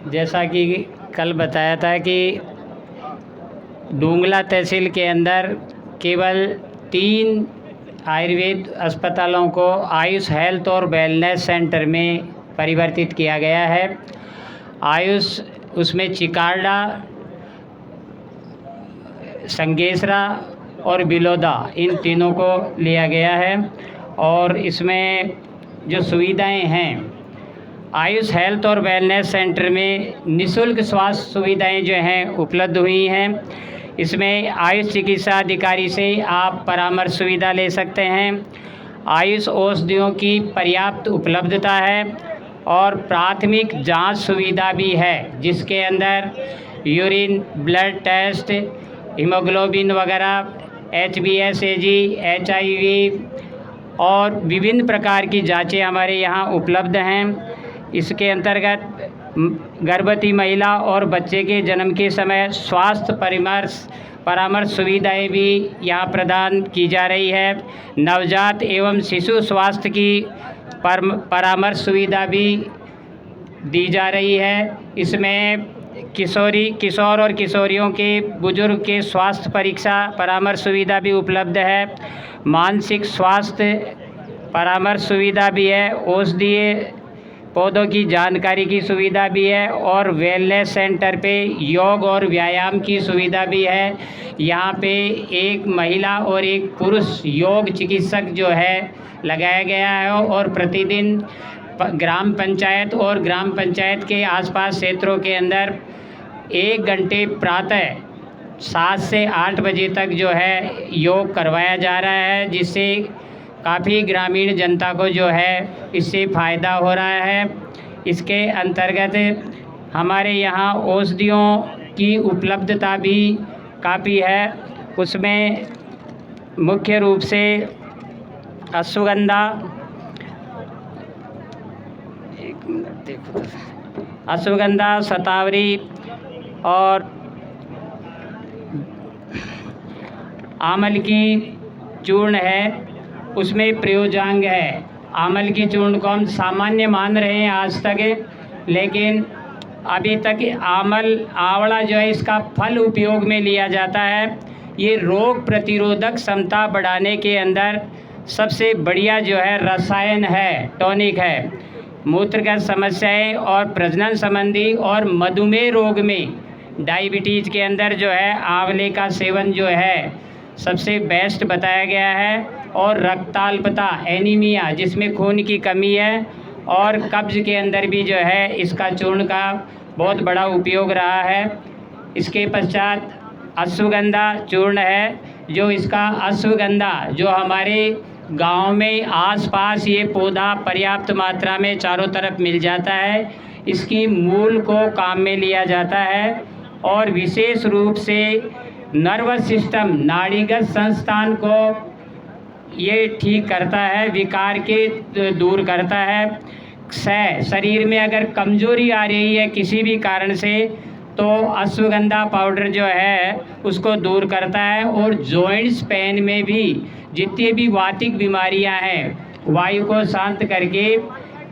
जैसा कि कल बताया था कि डूंगला तहसील के अंदर केवल 3 आयुर्वेद अस्पतालों को आयुष हेल्थ और वेलनेस सेंटर में परिवर्तित किया गया है। आयुष उसमें चिकार्डा, संगेसरा और बिलोदा, इन तीनों को लिया गया है। और इसमें जो सुविधाएं हैं, आयुष हेल्थ और वेलनेस सेंटर में निःशुल्क स्वास्थ्य सुविधाएं जो हैं उपलब्ध हुई हैं। इसमें आयुष चिकित्सा अधिकारी से आप परामर्श सुविधा ले सकते हैं। आयुष औषधियों की पर्याप्त उपलब्धता है और प्राथमिक जांच सुविधा भी है, जिसके अंदर यूरिन, ब्लड टेस्ट, हीमोग्लोबिन वगैरह, HbS, HIV और विभिन्न प्रकार की जांचें हमारे यहाँ उपलब्ध हैं। इसके अंतर्गत गर्भवती महिला और बच्चे के जन्म के समय स्वास्थ्य परामर्श सुविधाएं भी यहाँ प्रदान की जा रही है। नवजात एवं शिशु स्वास्थ्य की परामर्श सुविधा भी दी जा रही है। इसमें किशोर और किशोरियों के बुजुर्ग के स्वास्थ्य परीक्षा परामर्श सुविधा भी उपलब्ध है। मानसिक स्वास्थ्य परामर्श सुविधा भी है। औषधीय पौधों की जानकारी की सुविधा भी है और वेलनेस सेंटर पे योग और व्यायाम की सुविधा भी है। यहाँ पे एक महिला और एक पुरुष योग चिकित्सक जो है लगाया गया है और प्रतिदिन ग्राम पंचायत और ग्राम पंचायत के आसपास क्षेत्रों के अंदर 1 घंटे प्रातः 7 से 8 बजे तक जो है योग करवाया जा रहा है, जिससे काफ़ी ग्रामीण जनता को जो है इससे फ़ायदा हो रहा है। इसके अंतर्गत हमारे यहाँ औषधियों की उपलब्धता भी काफ़ी है। उसमें मुख्य रूप से अश्वगंधा, शतावरी और आमल की चूर्ण है, उसमें प्रयोजांग है। आमल की चूर्ण को हम सामान्य मान रहे हैं आज तक, लेकिन अभी तक आंवला जो है इसका फल उपयोग में लिया जाता है। ये रोग प्रतिरोधक क्षमता बढ़ाने के अंदर सबसे बढ़िया जो है रसायन है, टॉनिक है। मूत्रगत समस्याएं और प्रजनन संबंधी और मधुमेह रोग में, डायबिटीज़ के अंदर जो है आंवले का सेवन जो है सबसे बेस्ट बताया गया है। और रक्ताल्पता, एनीमिया, जिसमें खून की कमी है, और कब्ज़ के अंदर भी जो है इसका चूर्ण का बहुत बड़ा उपयोग रहा है। इसके पश्चात अश्वगंधा चूर्ण है, जो इसका अश्वगंधा जो हमारे गांव में आसपास ये पौधा पर्याप्त मात्रा में चारों तरफ मिल जाता है। इसकी मूल को काम में लिया जाता है और विशेष रूप से नर्वस सिस्टम, नाड़ीगत संस्थान को ये ठीक करता है, विकार के दूर करता है। क्षय, शरीर में अगर कमजोरी आ रही है किसी भी कारण से, तो अश्वगंधा पाउडर जो है उसको दूर करता है। और जॉइंट्स पेन में भी जितनी भी वातिक बीमारियां हैं, वायु को शांत करके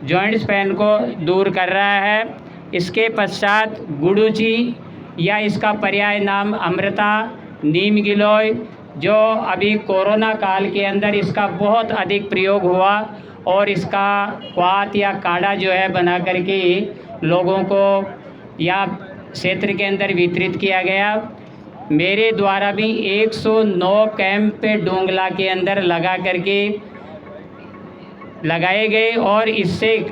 जॉइंट्स पेन को दूर कर रहा है। इसके पश्चात गुडुचि, या इसका पर्याय नाम अमृता, नीम गिलोय, जो अभी कोरोना काल के अंदर इसका बहुत अधिक प्रयोग हुआ और इसका क्वाथ या काढ़ा जो है बना करके लोगों को या क्षेत्र के अंदर वितरित किया गया। मेरे द्वारा भी 109 कैंप पे डोंगला के अंदर लगाए गए और इससे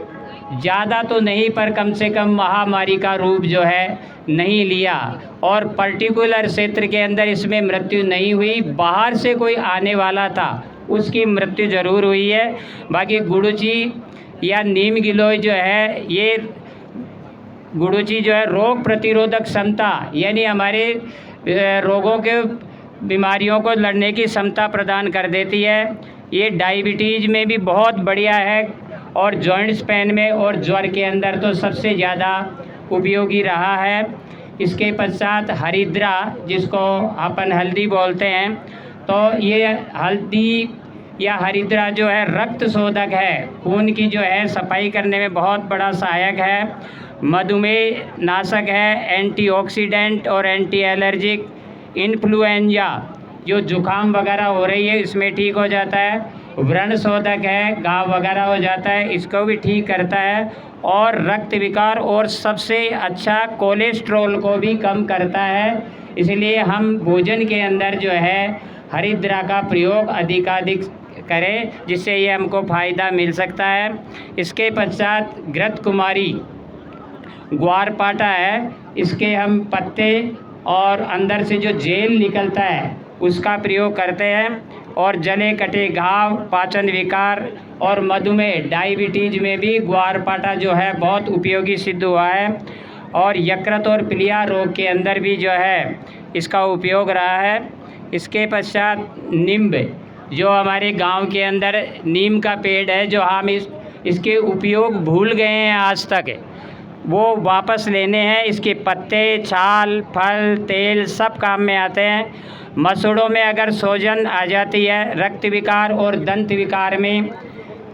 ज़्यादा तो नहीं, पर कम से कम महामारी का रूप जो है नहीं लिया और पर्टिकुलर क्षेत्र के अंदर इसमें मृत्यु नहीं हुई। बाहर से कोई आने वाला था उसकी मृत्यु ज़रूर हुई है। बाकी गुडुचि या नीम गिलोय जो है, ये गुडुचि जो है रोग प्रतिरोधक क्षमता, यानी हमारे रोगों के बीमारियों को लड़ने की क्षमता प्रदान कर देती है। ये डायबिटीज़ में भी बहुत बढ़िया है और जॉइंट्स पेन में और ज्वर के अंदर तो सबसे ज़्यादा उपयोगी रहा है। इसके पश्चात हरिद्रा, जिसको अपन हल्दी बोलते हैं, तो ये हल्दी या हरिद्रा जो है रक्त शोधक है, खून की जो है सफाई करने में बहुत बड़ा सहायक है। मधुमेह नाशक है, एंटीऑक्सीडेंट और एंटी एलर्जिक, इन्फ्लुएंजा जो जुकाम वगैरह हो रही है इसमें ठीक हो जाता है, व्रण शोधक है, घाव वगैरह हो जाता है इसको भी ठीक करता है, और रक्त विकार और सबसे अच्छा कोलेस्ट्रॉल को भी कम करता है। इसलिए हम भोजन के अंदर जो है हरिद्रा का प्रयोग अधिकाधिक करें, जिससे ये हमको फ़ायदा मिल सकता है। इसके पश्चात घृत कुमारी ग्वारपाठा है, इसके हम पत्ते और अंदर से जो जेल निकलता है उसका प्रयोग करते हैं, और जले कटे घाव, पाचन विकार और मधुमेह डायबिटीज़ में भी ग्वारपाठा जो है बहुत उपयोगी सिद्ध हुआ है, और यकृत और प्लीहा रोग के अंदर भी जो है इसका उपयोग रहा है। इसके पश्चात नींब, जो हमारे गांव के अंदर नीम का पेड़ है, जो हम इसके उपयोग भूल गए हैं आज तक, वो वापस लेने हैं। इसके पत्ते, छाल, फल, तेल सब काम में आते हैं। मसूड़ों में अगर सूजन आ जाती है, रक्त विकार और दंत विकार में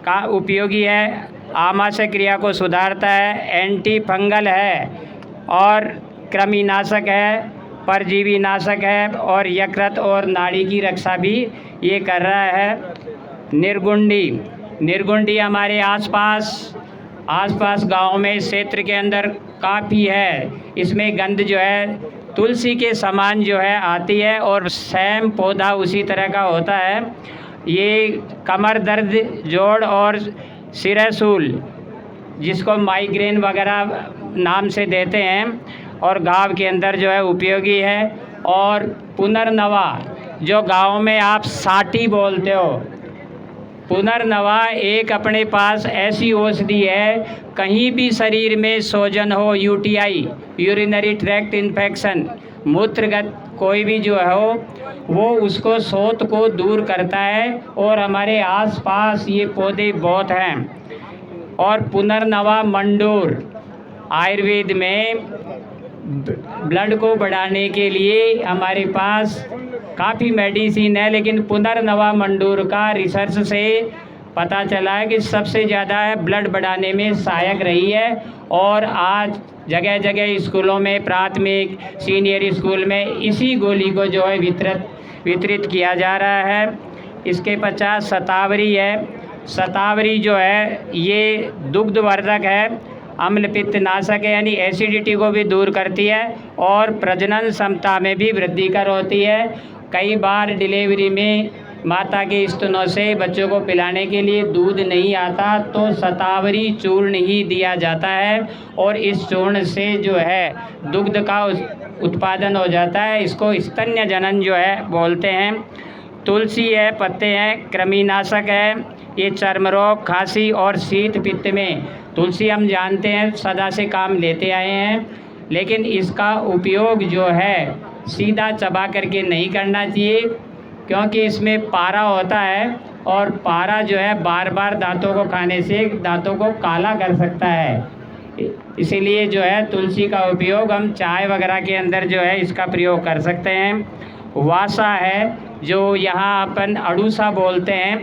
का उपयोगी है, आमाशय क्रिया को सुधारता है, एंटी फंगल है और कृमिनाशक है, परजीवी नाशक है, और यकृत और नाड़ी की रक्षा भी ये कर रहा है। निर्गुंडी हमारे आसपास गांव में क्षेत्र के अंदर काफ़ी है। इसमें गंध जो है तुलसी के समान जो है आती है, और सेम पौधा उसी तरह का होता है। ये कमर दर्द, जोड़ और सिरसूल, जिसको माइग्रेन वगैरह नाम से देते हैं, और घाव के अंदर जो है उपयोगी है। और पुनर्नवा, जो गांव में आप साटी बोलते हो, पुनर्नवा एक अपने पास ऐसी औषधि है, कहीं भी शरीर में सूजन हो, यूटीआई यूरिनरी ट्रैक्ट इन्फेक्शन, मूत्रगत कोई भी जो हो, वो उसको शोथ को दूर करता है, और हमारे आसपास ये पौधे बहुत हैं। और पुनर्नवा मंडूर आयुर्वेद में ब्लड को बढ़ाने के लिए हमारे पास काफ़ी मेडिसिन है, लेकिन पुनर्नवा मंडूर का रिसर्च से पता चला है कि सबसे ज़्यादा ब्लड बढ़ाने में सहायक रही है। और आज जगह जगह स्कूलों में, प्राथमिक सीनियर स्कूल में इसी गोली को जो है वितरित किया जा रहा है। इसके पश्चात शतावरी है। शतावरी जो है ये दुग्धवर्धक है, अम्ल पित्त नाशक है, यानी एसिडिटी को भी दूर करती है, और प्रजनन क्षमता में भी वृद्धिकर होती है। कई बार डिलीवरी में माता के स्तनों से बच्चों को पिलाने के लिए दूध नहीं आता, तो शतावरी चूर्ण ही दिया जाता है, और इस चूर्ण से जो है दुग्ध का उत्पादन हो जाता है। इसको स्तन्य जनन जो है बोलते हैं। तुलसी है, पत्ते हैं, कृमिनाशक है। ये चर्म रोग, खांसी और शीत पित्त में तुलसी हम जानते हैं सदा से काम लेते आए हैं, लेकिन इसका उपयोग जो है सीधा चबा करके नहीं करना चाहिए, क्योंकि इसमें पारा होता है, और पारा जो है बार बार दांतों को खाने से दांतों को काला कर सकता है। इसीलिए जो है तुलसी का उपयोग हम चाय वगैरह के अंदर जो है इसका प्रयोग कर सकते हैं। वासा है, जो यहाँ अपन अड़ूसा बोलते हैं।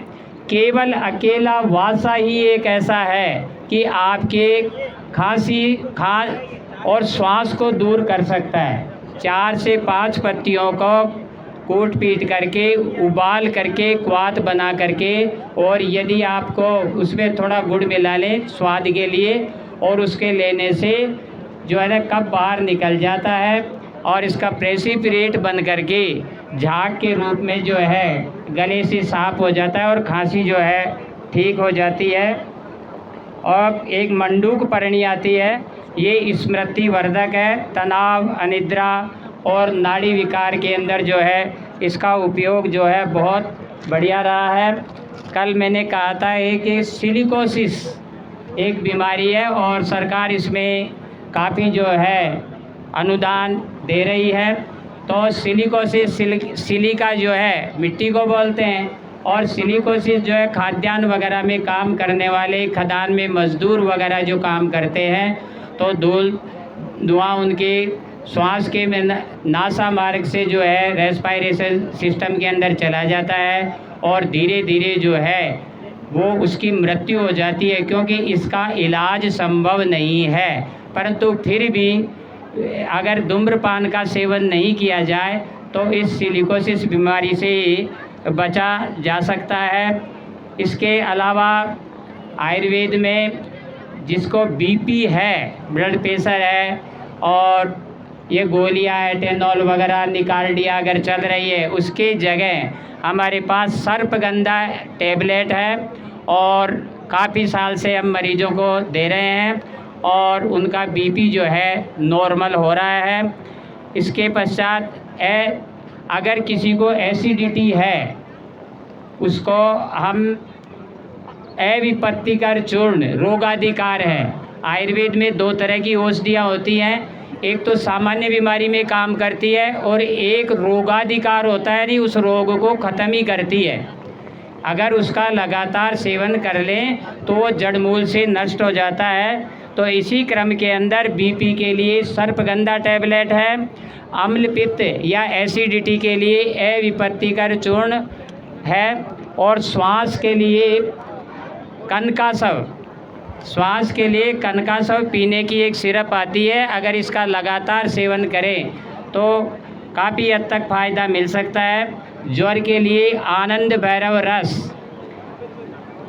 केवल अकेला वासा ही एक ऐसा है कि आपके खांसी और श्वास को दूर कर सकता है। 4 से 5 पत्तियों को कूट पीट करके, उबाल करके, क्वाथ बना करके, और यदि आपको उसमें थोड़ा गुड़ मिला लें स्वाद के लिए, और उसके लेने से जो है ना कफ बाहर निकल जाता है, और इसका प्रेसिपिरेट बन करके झाग के रूप में जो है गले से साफ हो जाता है, और खांसी जो है ठीक हो जाती है। और एक मंडूक परणी आती है, ये स्मृति वर्धक है, तनाव, अनिद्रा और नाड़ी विकार के अंदर जो है इसका उपयोग जो है बहुत बढ़िया रहा है। कल मैंने कहा था कि सिलिकोसिस एक बीमारी है, और सरकार इसमें काफ़ी जो है अनुदान दे रही है। तो सिलिकोसिस, सिलिका जो है मिट्टी को बोलते हैं, और सिलिकोसिस जो है खाद्यान्न वगैरह में काम करने वाले, खदान में मजदूर वगैरह जो काम करते हैं, तो धुआं उनके श्वास के नासा मार्ग से जो है रेस्पिरेशन सिस्टम के अंदर चला जाता है, और धीरे धीरे जो है वो उसकी मृत्यु हो जाती है, क्योंकि इसका इलाज संभव नहीं है। परंतु फिर भी अगर धूम्रपान का सेवन नहीं किया जाए तो इस सिलिकोसिस बीमारी से बचा जा सकता है। इसके अलावा आयुर्वेद में जिसको बीपी है, ब्लड प्रेशर है और ये गोलियां एटेनॉल वगैरह निकार्डिया अगर चल रही है, उसके जगह हमारे पास सर्पगंधा टैबलेट है और काफ़ी साल से हम मरीजों को दे रहे हैं और उनका बीपी जो है नॉर्मल हो रहा है। इसके पश्चात अगर किसी को एसिडिटी है उसको हम अविपत्तिकर चूर्ण रोगाधिकार है। आयुर्वेद में 2 तरह की औषधियाँ होती हैं, एक तो सामान्य बीमारी में काम करती है और एक रोगाधिकार होता है, यानी उस रोग को ख़त्म ही करती है। अगर उसका लगातार सेवन कर लें तो वो जड़मूल से नष्ट हो जाता है। तो इसी क्रम के अंदर बीपी के लिए सर्पगंधा टैबलेट है, अम्ल पित्त या एसिडिटी के लिए अविपत्तिकर चूर्ण है और श्वास के लिए कनकासव, श्वास के लिए कनकासव पीने की एक सिरप आती है। अगर इसका लगातार सेवन करें तो काफ़ी हद तक फ़ायदा मिल सकता है। ज्वर के लिए आनंद भैरव रस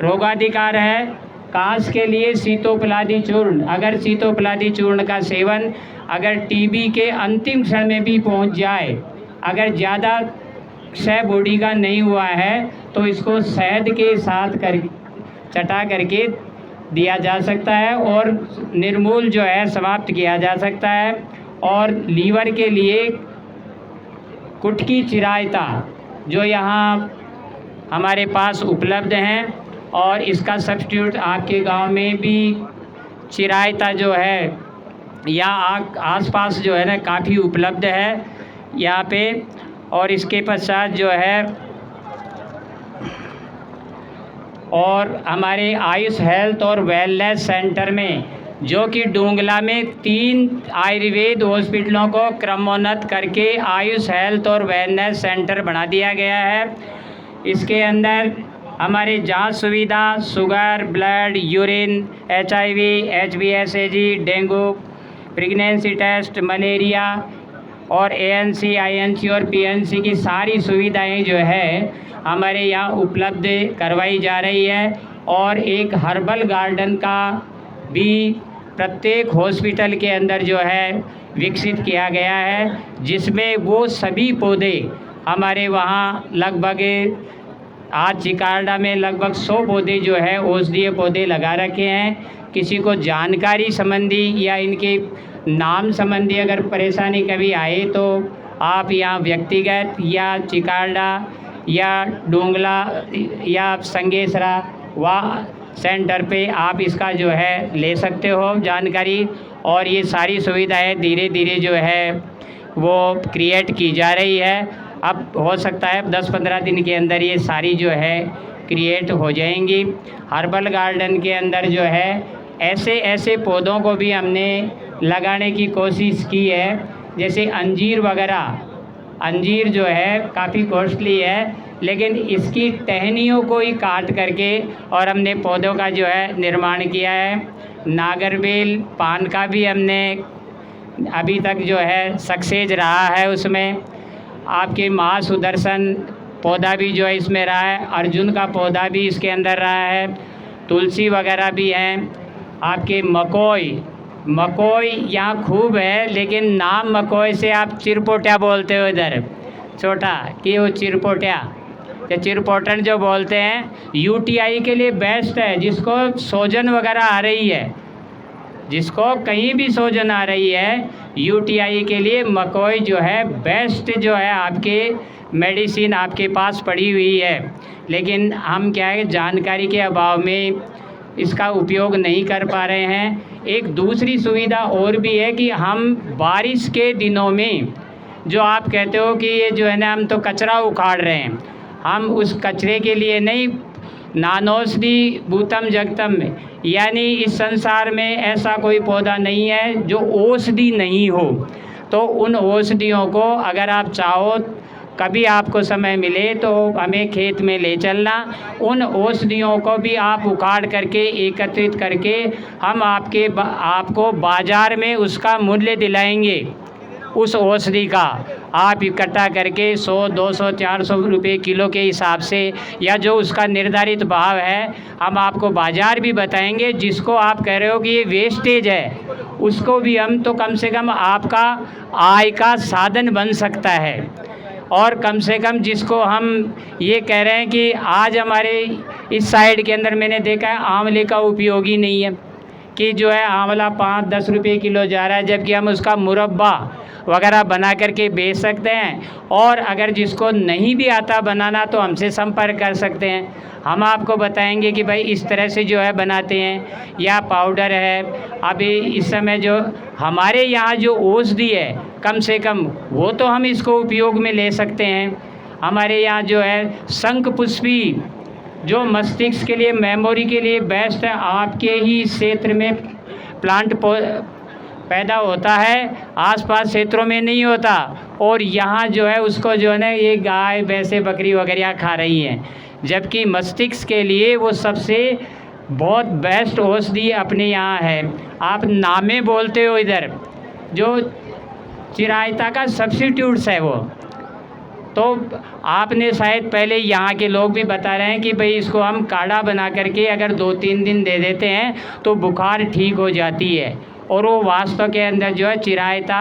रोगाधिकार है। कांस के लिए सीतोपलादी चूर्ण, अगर सीतोपलादी चूर्ण का सेवन अगर टीबी के अंतिम क्षण में भी पहुंच जाए, अगर ज़्यादा क्षय बॉडी का नहीं हुआ है तो इसको शहद के साथ चटा करके दिया जा सकता है और निर्मूल जो है समाप्त किया जा सकता है। और लीवर के लिए कुटकी चिरायता जो यहाँ हमारे पास उपलब्ध हैं और इसका सब्स्टिट्यूट आपके गांव में भी चिरायता जो है या आसपास जो है ना काफ़ी उपलब्ध है यहाँ पे। और इसके पश्चात जो है और हमारे आयुष हेल्थ और वेलनेस सेंटर में जो कि डूंगला में 3 आयुर्वेद हॉस्पिटलों को क्रमोन्नत करके आयुष हेल्थ और वेलनेस सेंटर बना दिया गया है। इसके अंदर हमारे जांच सुविधा sugar, blood, urine, HIV, HBsAg, dengue, pregnancy test, malaria और ANC, INC और PNC की सारी सुविधाएं जो है हमारे यहाँ उपलब्ध करवाई जा रही है। और एक हर्बल गार्डन का भी प्रत्येक हॉस्पिटल के अंदर जो है विकसित किया गया है, जिसमें वो सभी पौधे हमारे वहाँ लगभग आज चिकार्डा में लगभग 100 पौधे जो है औषधीय पौधे लगा रखे हैं। किसी को जानकारी संबंधी या इनके नाम संबंधी अगर परेशानी कभी आए तो आप यहाँ व्यक्तिगत या चिकार्डा या डोंगला या संगेसरा व सेंटर पे आप इसका जो है ले सकते हो जानकारी। और ये सारी सुविधाएं धीरे धीरे जो है वो क्रिएट की जा रही है। अब हो सकता है 10-15 दिन के अंदर ये सारी जो है क्रिएट हो जाएंगी। हर्बल गार्डन के अंदर जो है ऐसे ऐसे पौधों को भी हमने लगाने की कोशिश की है, जैसे अंजीर वगैरह। अंजीर जो है काफ़ी कॉस्टली है, लेकिन इसकी टहनियों को ही काट करके और हमने पौधों का जो है निर्माण किया है। नागरवेल पान का भी हमने अभी तक जो है सक्सेस रहा है उसमें। आपके महासुदर्शन पौधा भी जो है इसमें रहा है, अर्जुन का पौधा भी इसके अंदर रहा है, तुलसी वगैरह भी हैं। आपके मकोई यहाँ खूब है, लेकिन नाम मकोई से आप चिरपोटिया बोलते हो इधर छोटा कि वो चिरपोटिया या चिरपोटन जो बोलते हैं, UTI के लिए बेस्ट है। जिसको सूजन वगैरह आ रही है, जिसको कहीं भी सूजन आ रही है, UTI के लिए मकोई जो है बेस्ट जो है आपके मेडिसिन आपके पास पड़ी हुई है। लेकिन हम क्या है जानकारी के अभाव में इसका उपयोग नहीं कर पा रहे हैं। एक दूसरी सुविधा और भी है कि हम बारिश के दिनों में जो आप कहते हो कि ये जो है ना हम तो कचरा उखाड़ रहे हैं, हम उस कचरे के लिए नहीं, नानौषधि भूतम जगतम में, यानी इस संसार में ऐसा कोई पौधा नहीं है जो औषधि नहीं हो। तो उन औषधियों को अगर आप चाहो कभी आपको समय मिले तो हमें खेत में ले चलना। उन औषधियों को भी आप उखाड़ करके एकत्रित करके हम आपको बाज़ार में उसका मूल्य दिलाएंगे। उस औषधि का आप इकट्ठा करके 100, 200, 400 रुपये किलो के हिसाब से या जो उसका निर्धारित भाव है हम आपको बाज़ार भी बताएंगे। जिसको आप कह रहे हो कि ये वेस्टेज है, उसको भी हम तो कम से कम आपका आय का साधन बन सकता है। और कम से कम जिसको हम ये कह रहे हैं कि आज हमारे इस साइड के अंदर मैंने देखा है आंवले का उपयोग ही नहीं है, कि जो है आंवला 5-10 रुपये किलो जा रहा है, जबकि हम उसका मुरब्बा वगैरह बना करके बेच सकते हैं। और अगर जिसको नहीं भी आता बनाना तो हमसे संपर्क कर सकते हैं, हम आपको बताएंगे कि भाई इस तरह से जो है बनाते हैं। या पाउडर है, अभी इस समय जो हमारे यहाँ जो औषधि है कम से कम वो तो हम इसको उपयोग में ले सकते हैं। हमारे यहाँ जो है शंख पुष्पी जो मस्तिष्क के लिए, मेमोरी के लिए बेस्ट है, आपके ही क्षेत्र में प्लांट पैदा होता है, आसपास क्षेत्रों में नहीं होता। और यहाँ जो है उसको जो है ना ये गाय भैंसे बकरी वगैरह खा रही हैं, जबकि मस्तिष्क के लिए वो सबसे बहुत बेस्ट औषधि अपने यहाँ है। आप नामे बोलते हो इधर, जो चिरायता का सब्स्टिट्यूट्स है वो, तो आपने शायद पहले यहाँ के लोग भी बता रहे हैं कि भाई इसको हम काढ़ा बना करके अगर 2-3 दिन दे देते हैं तो बुखार ठीक हो जाती है। और वो वास्तव के अंदर जो है चिरायता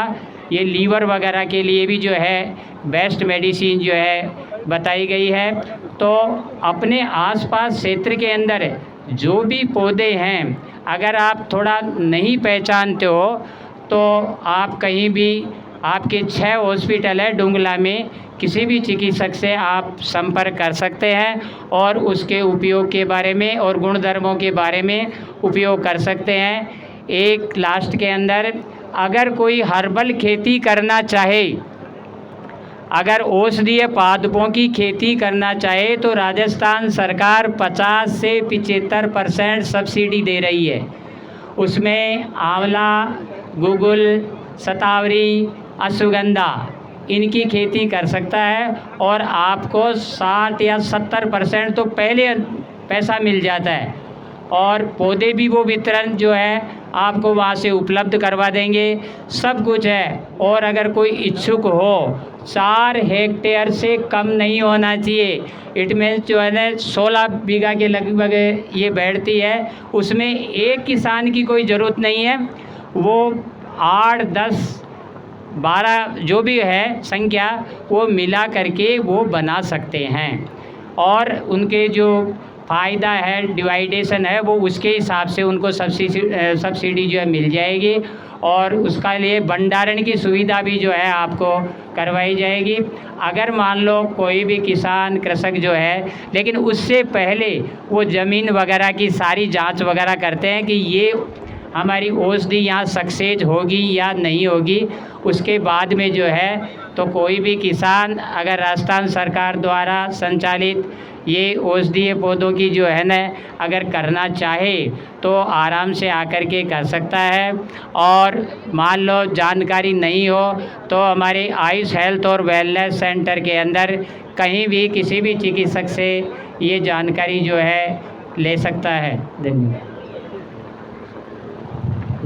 ये लीवर वगैरह के लिए भी जो है बेस्ट मेडिसिन जो है बताई गई है। तो अपने आसपास क्षेत्र के अंदर जो भी पौधे हैं अगर आप थोड़ा नहीं पहचानते हो तो आप कहीं भी, आपके 6 हॉस्पिटल है डुंगला में, किसी भी चिकित्सक से आप संपर्क कर सकते हैं और उसके उपयोग के बारे में और गुणधर्मों के बारे में उपयोग कर सकते हैं। एक लास्ट के अंदर, अगर कोई हर्बल खेती करना चाहे, अगर औषधीय पादपों की खेती करना चाहे तो राजस्थान सरकार 50 से 75% सब्सिडी दे रही है। उसमें आंवला, गुगुल, शतावरी, अश्वगंधा इनकी खेती कर सकता है और आपको 60 या 70% तो पहले पैसा मिल जाता है। और पौधे भी वो वितरण जो है आपको वहाँ से उपलब्ध करवा देंगे, सब कुछ है। और अगर कोई इच्छुक हो, 4 हेक्टेयर से कम नहीं होना चाहिए। इट मीन्स जो है ना 16 बीघा के लगभग ये बैठती है, उसमें एक किसान की कोई ज़रूरत नहीं है। वो 8, 10, 12 जो भी है संख्या वो मिला करके वो बना सकते हैं। और उनके जो फ़ायदा है, डिवाइडेशन है, वो उसके हिसाब से उनको सब्सिडी जो है मिल जाएगी। और उसका लिए भंडारण की सुविधा भी जो है आपको करवाई जाएगी। अगर मान लो कोई भी किसान कृषक जो है, लेकिन उससे पहले वो ज़मीन वगैरह की सारी जांच वगैरह करते हैं कि ये हमारी औषधि यहाँ सक्सेस होगी या नहीं होगी। उसके बाद में जो है तो कोई भी किसान अगर राजस्थान सरकार द्वारा संचालित ये औषधीय पौधों की जो है ना अगर करना चाहे तो आराम से आकर के कर सकता है। और मान लो जानकारी नहीं हो तो हमारे आयुष हेल्थ और वेलनेस सेंटर के अंदर कहीं भी किसी भी चिकित्सक से ये जानकारी जो है ले सकता है। धन्यवाद।